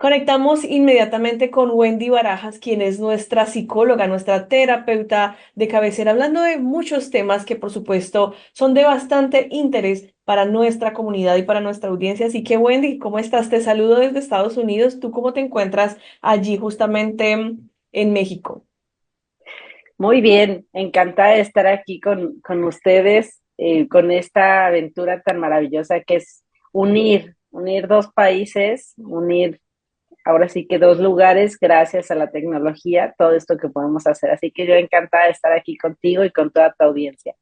Conectamos inmediatamente con Wendy Barajas, quien es nuestra psicóloga, nuestra terapeuta de cabecera, hablando de muchos temas que por supuesto son de bastante interés para nuestra comunidad y para nuestra audiencia. Así que Wendy, ¿cómo estás? Te saludo desde Estados Unidos. ¿Tú cómo te encuentras allí justamente en México? Muy bien, encantada de estar aquí con ustedes, con esta aventura tan maravillosa que es unir dos países, unir ahora sí que dos lugares gracias a la tecnología, todo esto que podemos hacer. Así que yo encantada de estar aquí contigo y con toda tu audiencia.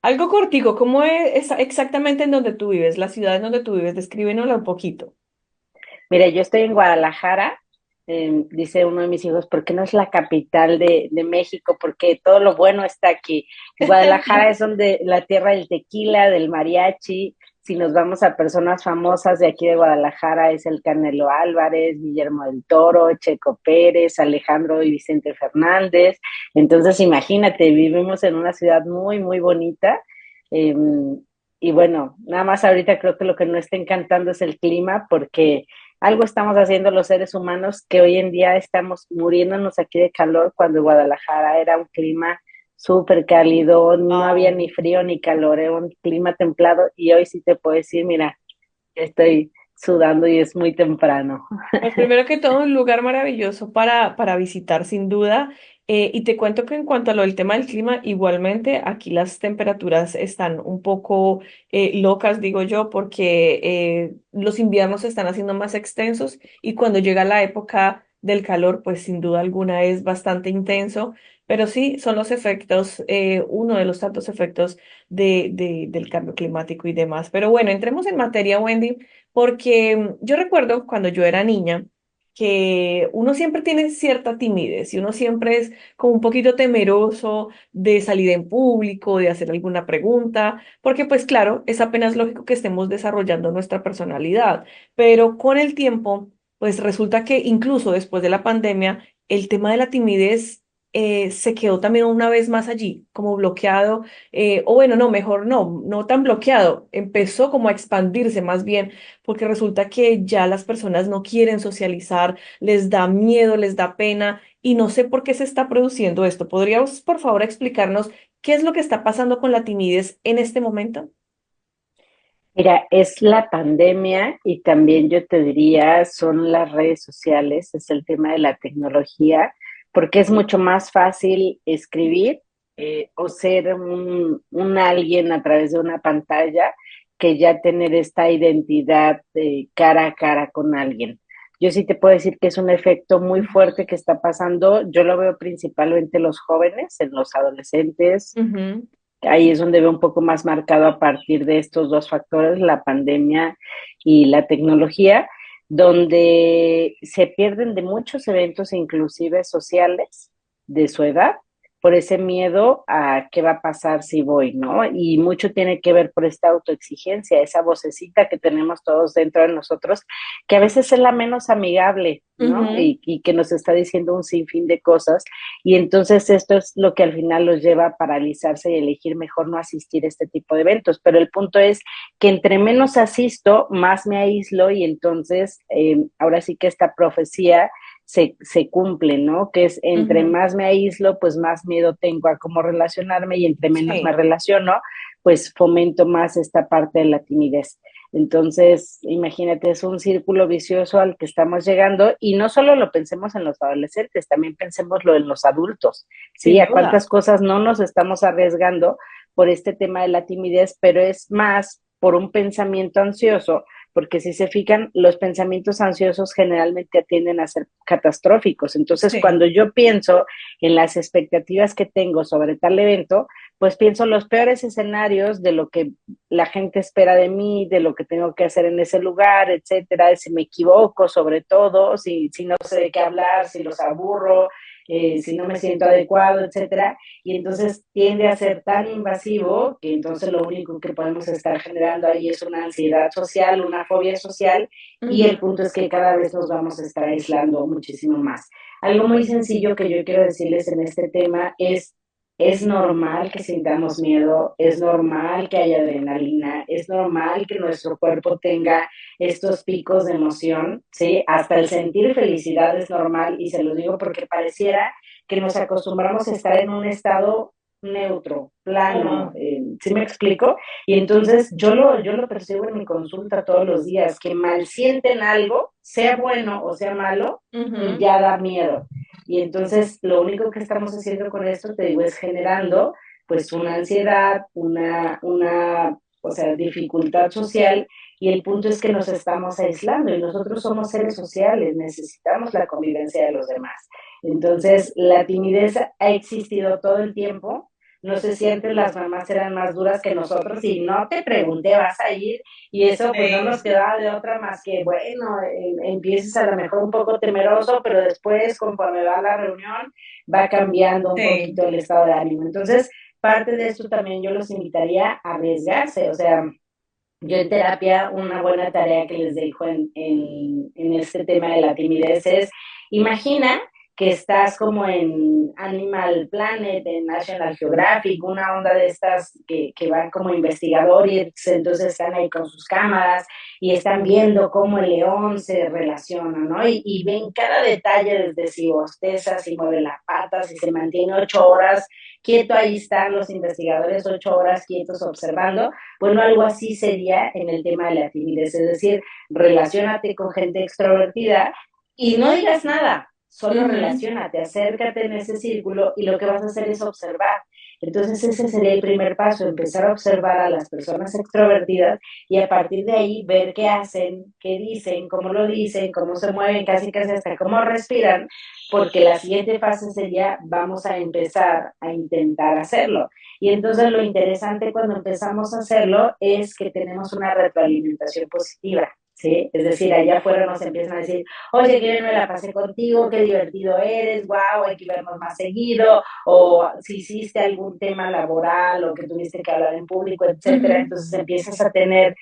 Algo cortico, ¿cómo es exactamente en donde tú vives, la ciudad en donde tú vives? Descríbenosla un poquito. Mira, yo estoy en Guadalajara, dice uno de mis hijos, ¿por qué no es la capital de México? Porque todo lo bueno está aquí. Guadalajara es donde la tierra del tequila, del mariachi. Si nos vamos a personas famosas de aquí de Guadalajara, es el Canelo Álvarez, Guillermo del Toro, Checo Pérez, Alejandro y Vicente Fernández. Entonces, imagínate, vivimos en una ciudad muy, muy bonita. Eh, y bueno, nada más ahorita creo que lo que no está encantando es el clima, porque algo estamos haciendo los seres humanos que hoy en día estamos muriéndonos aquí de calor cuando Guadalajara era un clima súper cálido, no había ni frío ni calor, era un clima templado y hoy sí te puedo decir, mira, estoy sudando y es muy temprano. Pues primero que todo, un lugar maravilloso para visitar, sin duda. Y te cuento que en cuanto a lo del tema del clima, igualmente aquí las temperaturas están un poco locas, digo yo, porque los inviernos se están haciendo más extensos y cuando llega la época del calor, pues sin duda alguna es bastante intenso. Pero sí, son los efectos, uno de los tantos efectos del cambio climático y demás. Pero bueno, entremos en materia, Wendy. Porque yo recuerdo cuando yo era niña que uno siempre tiene cierta timidez y uno siempre es como un poquito temeroso de salir en público, de hacer alguna pregunta, porque pues claro, es apenas lógico que estemos desarrollando nuestra personalidad, pero con el tiempo, pues resulta que incluso después de la pandemia, el tema de la timidez se quedó también una vez más allí, como bloqueado, o bueno, no, mejor no, no tan bloqueado, empezó como a expandirse más bien porque resulta que ya las personas no quieren socializar, les da miedo, les da pena y no sé por qué se está produciendo esto. ¿Podríamos, por favor, explicarnos qué es lo que está pasando con la timidez en este momento? Mira, es la pandemia y también yo te diría son las redes sociales, es el tema de la tecnología, porque es mucho más fácil escribir o ser un alguien a través de una pantalla que ya tener esta identidad de cara a cara con alguien. Yo sí te puedo decir que es un efecto muy fuerte que está pasando. Yo lo veo principalmente en los jóvenes, en los adolescentes. Ujú. Ahí es donde veo un poco más marcado a partir de estos dos factores, la pandemia y la tecnología, donde se pierden de muchos eventos, inclusive sociales, de su edad, por ese miedo a qué va a pasar si voy, ¿no? Y mucho tiene que ver por esta autoexigencia, esa vocecita que tenemos todos dentro de nosotros, que a veces es la menos amigable, ¿no? Ujú. Y que nos está diciendo un sinfín de cosas y entonces esto es lo que al final los lleva a paralizarse y elegir mejor no asistir a este tipo de eventos. Pero el punto es que entre menos asisto, más me aíslo y entonces ahora sí que esta profecía se cumple, ¿no? Que es entre Ujú. más me aíslo, pues más miedo tengo a cómo relacionarme y entre menos me Sí. relaciono, pues fomento más esta parte de la timidez. Entonces, imagínate, es un círculo vicioso al que estamos llegando y no solo lo pensemos en los adolescentes, también pensemoslo en los adultos, ¿sí? Sin A duda. cuántas cosas no nos estamos arriesgando por este tema de la timidez, pero es más por un pensamiento ansioso, porque si se fijan, los pensamientos ansiosos generalmente tienden a ser catastróficos. Entonces, Sí. cuando yo pienso en las expectativas que tengo sobre tal evento, pues pienso los peores escenarios de lo que la gente espera de mí, de lo que tengo que hacer en ese lugar, etcétera, si me equivoco sobre todo, si no sé de qué hablar, si los aburro, si no me siento adecuado, etcétera, y entonces tiende a ser tan invasivo que entonces lo único que podemos estar generando ahí es una ansiedad social, una fobia social, y el Ujú. punto es que cada vez nos vamos a estar aislando muchísimo más. Algo muy sencillo que yo quiero decirles en este tema es es normal que sintamos miedo, es normal que haya adrenalina, es normal que nuestro cuerpo tenga estos picos de emoción, ¿sí? Hasta el sentir felicidad es normal y se lo digo porque pareciera que nos acostumbramos a estar en un estado neutro, plano, Ajá. ¿sí me explico? Y entonces yo lo percibo en mi consulta todos los días, que mal sienten algo, sea bueno o sea malo, y Ujú. ya da miedo. Y entonces lo único que estamos haciendo con esto, te digo, es generando pues una ansiedad, o sea, dificultad social, y el punto es que nos estamos aislando y nosotros somos seres sociales, necesitamos la convivencia de los demás. Entonces, la timidez ha existido todo el tiempo. No sé si antes las mamás eran más duras que nosotros y no te pregunté, vas a ir, y eso pues no nos Sí. quedaba de otra más que, bueno, empieces a lo mejor un poco temeroso, pero después conforme va la reunión va cambiando un Sí. poquito el estado de ánimo. Entonces, parte de esto también yo los invitaría a arriesgarse, o sea, yo en terapia una buena tarea que les dejo en este tema de la timidez es, imagina que estás como en Animal Planet, en National Geographic, una onda de estas que van como investigadores, entonces están ahí con sus cámaras y están viendo cómo el león se relaciona, ¿no? Y ven cada detalle desde si bosteza, si mueve las patas, si se mantiene 8 horas quieto, ahí están los investigadores 8 horas quietos observando. Bueno, algo así sería en el tema de la timidez, es decir, relaciónate con gente extrovertida y no digas nada, solo Ujú. relaciónate, acércate en ese círculo y lo que vas a hacer es observar. Entonces ese sería el primer paso, empezar a observar a las personas extrovertidas y a partir de ahí ver qué hacen, qué dicen, cómo se mueven, casi casi hasta cómo respiran, porque la siguiente fase sería vamos a empezar a intentar hacerlo. Y entonces lo interesante cuando empezamos a hacerlo es que tenemos una retroalimentación positiva, ¿sí? Es decir, allá afuera nos empiezan a decir, oye, qué bien me la pasé contigo, qué divertido eres, wow, hay que vernos más seguido, o si hiciste algún tema laboral o que tuviste que hablar en público, etcétera. Ujú. Entonces empiezas a tener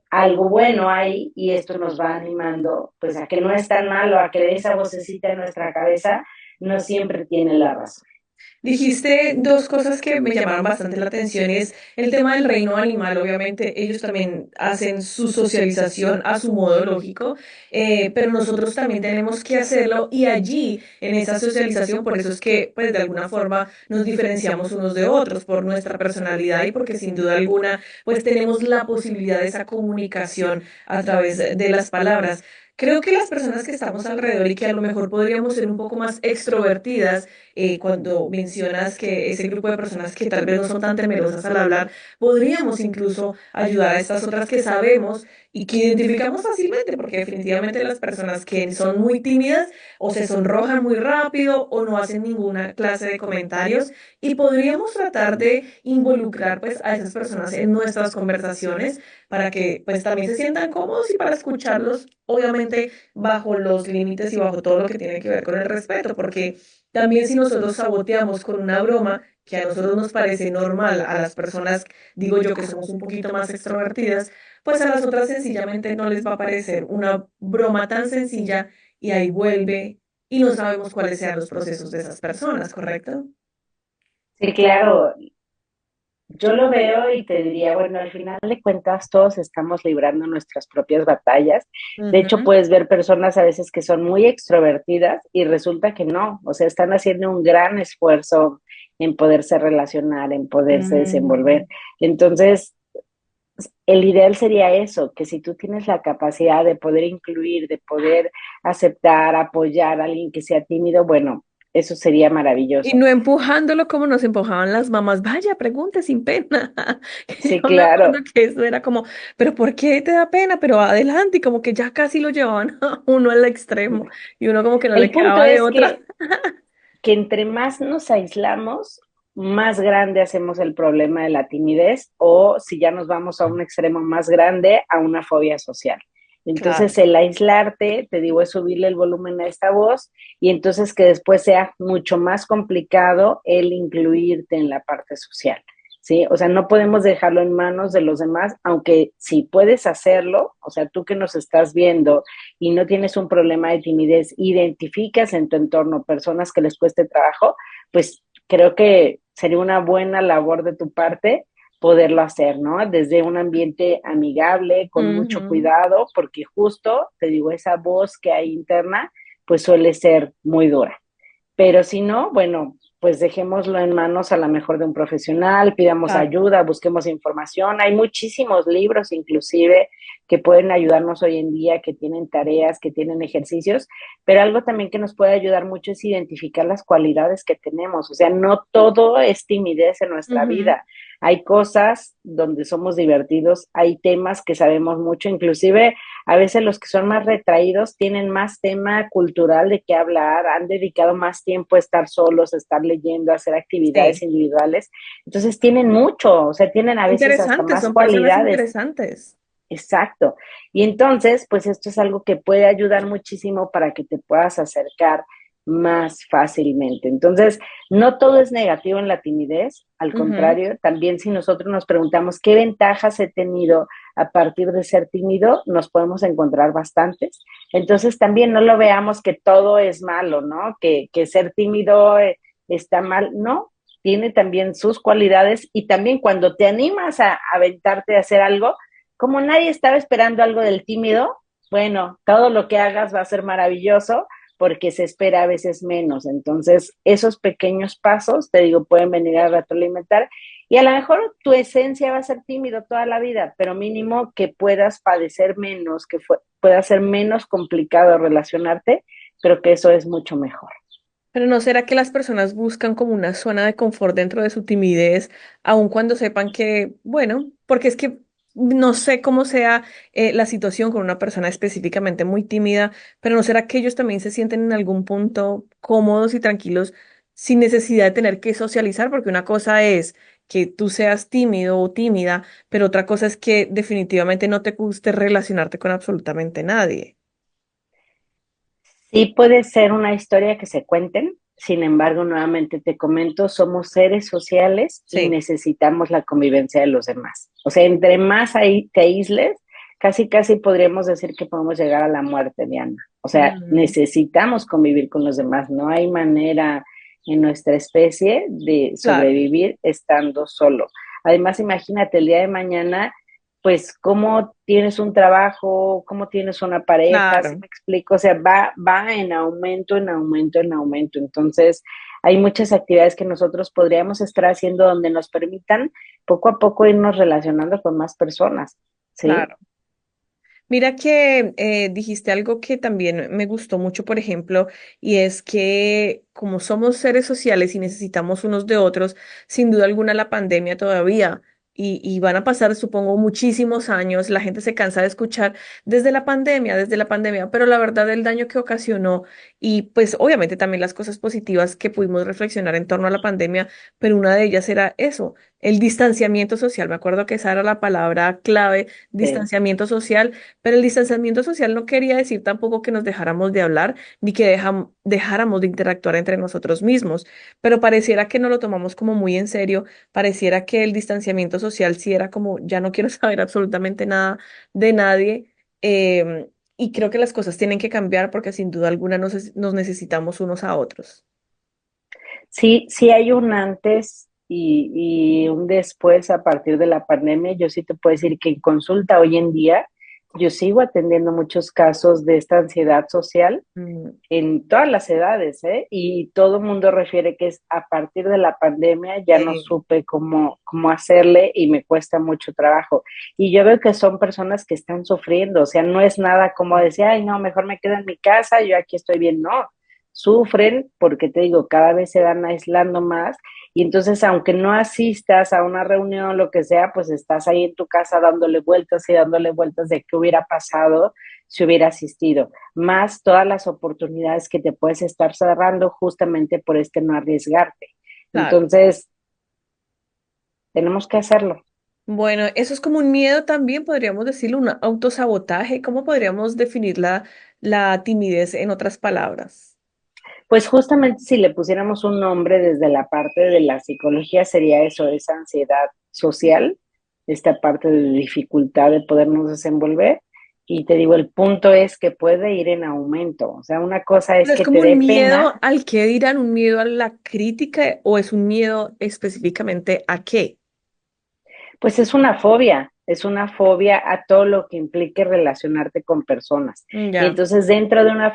algo bueno ahí y esto nos va animando, pues a que no es tan malo, a que esa vocecita en nuestra cabeza no siempre tiene la razón. Dijiste dos cosas que me llamaron bastante la atención, es el tema del reino animal. Obviamente ellos también hacen su socialización a su modo lógico, pero nosotros también tenemos que hacerlo y allí, en esa socialización, por eso es que, pues de alguna forma, nos diferenciamos unos de otros por nuestra personalidad y porque sin duda alguna, pues tenemos la posibilidad de esa comunicación a través de las palabras. Creo que las personas que estamos alrededor y que a lo mejor podríamos ser un poco más extrovertidas, cuando mencionas que ese grupo de personas que tal vez no son tan temerosas al hablar, podríamos incluso ayudar a estas otras que sabemos y que identificamos fácilmente, porque definitivamente las personas que son muy tímidas o se sonrojan muy rápido o no hacen ninguna clase de comentarios, y podríamos tratar de involucrar pues a esas personas en nuestras conversaciones para que pues también se sientan cómodos y para escucharlos, obviamente bajo los límites y bajo todo lo que tiene que ver con el respeto, porque también si nosotros saboteamos con una broma que a nosotros nos parece normal, a las personas, digo yo, que somos un poquito más extrovertidas, pues a las otras sencillamente no les va a parecer una broma tan sencilla y ahí vuelve y no sabemos cuáles sean los procesos de esas personas, ¿correcto? Sí, claro, yo lo veo y te diría, bueno, al final de cuentas todos estamos librando nuestras propias batallas. De hecho, Ujú. puedes ver personas a veces que son muy extrovertidas y resulta que no, o sea, están haciendo un gran esfuerzo en poderse relacionar, en poderse desenvolver. Mm. Entonces, el ideal sería eso, que si tú tienes la capacidad de poder incluir, de poder aceptar, apoyar a alguien que sea tímido, bueno, eso sería Y maravilloso. no empujándolo como nos empujaban las mamás, vaya, pregunte sin pena. Que Sí, yo me acuerdo claro. que eso era como, pero ¿por qué te da pena? Pero adelante, y como que ya casi lo llevaban a uno al extremo y uno como que no le El punto quedaba de es otra. que entre más nos aislamos, más grande hacemos el problema de la timidez o si ya nos vamos a un extremo más grande, a una fobia social. Claro. Entonces el aislarte, te digo, es subirle el volumen a esta voz y entonces que después sea mucho más complicado el incluirte en la parte social. ¿Sí? O sea, no podemos dejarlo en manos de los demás, aunque si puedes hacerlo, o sea, tú que nos estás viendo y no tienes un problema de timidez, identificas en tu entorno personas que les cueste trabajo, pues creo que sería una buena labor de tu parte poderlo hacer, ¿no? Desde un ambiente amigable, con mucho Ujú. cuidado, porque justo, te digo, esa voz que hay interna, pues suele ser muy dura. Pero si no, bueno, pues dejémoslo en manos a lo mejor de un profesional, pidamos Claro. ayuda, busquemos información. Hay muchísimos libros inclusive que pueden ayudarnos hoy en día, que tienen tareas, que tienen ejercicios, pero algo también que nos puede ayudar mucho es identificar las cualidades que tenemos. O sea, no todo es timidez en nuestra Ujú. vida. Hay cosas donde somos divertidos, hay temas que sabemos mucho, inclusive a veces los que son más retraídos tienen más tema cultural de qué hablar, han dedicado más tiempo a estar solos, a estar leyendo, a hacer actividades Sí. individuales. Entonces tienen mucho, o sea, tienen a veces hasta Interesantes, más son personas cualidades. interesantes. Exacto. Y entonces, pues esto es algo que puede ayudar muchísimo para que te puedas acercar más fácilmente. Entonces, no todo es negativo en la timidez, al Ujú. contrario, también si nosotros nos preguntamos qué ventajas he tenido a partir de ser tímido, nos podemos encontrar bastantes. Entonces, también no lo veamos que todo es malo, ¿no? Que ser tímido está mal, no, tiene también sus cualidades y también cuando te animas a aventarte a hacer algo, como nadie estaba esperando algo del tímido, bueno, todo lo que hagas va a ser maravilloso porque se espera a veces menos. Entonces, esos pequeños pasos, te digo, pueden venir a retroalimentar y a lo mejor tu esencia va a ser tímido toda la vida, pero mínimo que puedas padecer menos, que pueda ser menos complicado relacionarte, creo que eso es mucho mejor. Pero ¿no será que las personas buscan como una zona de confort dentro de su timidez, aun cuando sepan que, bueno, porque es que no sé cómo sea la situación con una persona específicamente muy tímida, pero ¿no será que ellos también se sienten en algún punto cómodos y tranquilos sin necesidad de tener que socializar? Porque una cosa es que tú seas tímido o tímida, pero otra cosa es que definitivamente no te guste relacionarte con absolutamente nadie. Sí puede ser una historia que se cuenten, sin embargo, nuevamente te comento, somos seres sociales y Sí. necesitamos la convivencia de los demás. O sea, entre más ahí te aísles, casi casi podríamos decir que podemos llegar a la muerte, Diana. O sea, Mm, necesitamos convivir con los demás. No hay manera en nuestra especie de claro, sobrevivir estando solo. Además, imagínate el día de mañana pues cómo tienes un trabajo, cómo tienes una pareja, ¿si claro. me explico? O sea, va en aumento, en aumento, en aumento. Entonces, hay muchas actividades que nosotros podríamos estar haciendo donde nos permitan poco a poco irnos relacionando con más personas, ¿sí? Claro. Mira que dijiste algo que también me gustó mucho, por ejemplo, y es que como somos seres sociales y necesitamos unos de otros, sin duda alguna la pandemia todavía, y van a pasar, supongo, muchísimos años, la gente se cansa de escuchar desde la pandemia, pero la verdad el daño que ocasionó y pues obviamente también las cosas positivas que pudimos reflexionar en torno a la pandemia, pero una de ellas era eso, el distanciamiento social. Me acuerdo que esa era la palabra clave, Sí. distanciamiento social, pero el distanciamiento social no quería decir tampoco que nos dejáramos de hablar ni que dejáramos de interactuar entre nosotros mismos, pero pareciera que no lo tomamos como muy en serio, pareciera que el distanciamiento social sí era como ya no quiero saber absolutamente nada de nadie. Y creo que las cosas tienen que cambiar porque sin duda alguna nos necesitamos unos a otros. Sí, sí hay un antes y un después a partir de la pandemia. Yo sí te puedo decir que en consulta hoy en día yo sigo atendiendo muchos casos de esta ansiedad social Mm, en todas las edades, ¿eh? Y todo el mundo refiere que es a partir de la pandemia ya no sí. supe cómo hacerle y me cuesta mucho trabajo. Y yo veo que son personas que están sufriendo, o sea, no es nada como decir, ay, no, mejor me quedo en mi casa, yo aquí estoy bien, no. Sufren porque te digo, cada vez se van aislando más y entonces aunque no asistas a una reunión, lo que sea, pues estás ahí en tu casa dándole vueltas y dándole vueltas de qué hubiera pasado si hubiera asistido más todas las oportunidades que te puedes estar cerrando justamente por este no arriesgarte. Claro. Entonces, tenemos que hacerlo. Bueno, eso es como un miedo también, podríamos decirlo, un autosabotaje. ¿Cómo podríamos definir la timidez en otras palabras? Pues justamente si le pusiéramos un nombre desde la parte de la psicología sería eso, esa ansiedad social, esta parte de dificultad de podernos desenvolver y te digo, el punto es que puede ir en aumento. O sea, una cosa Pero es es que te como un dé pena. miedo al qué dirán, un miedo a la crítica o es un miedo específicamente a qué. Pues es una fobia a todo lo que implique relacionarte con personas. Y Ya. entonces dentro de una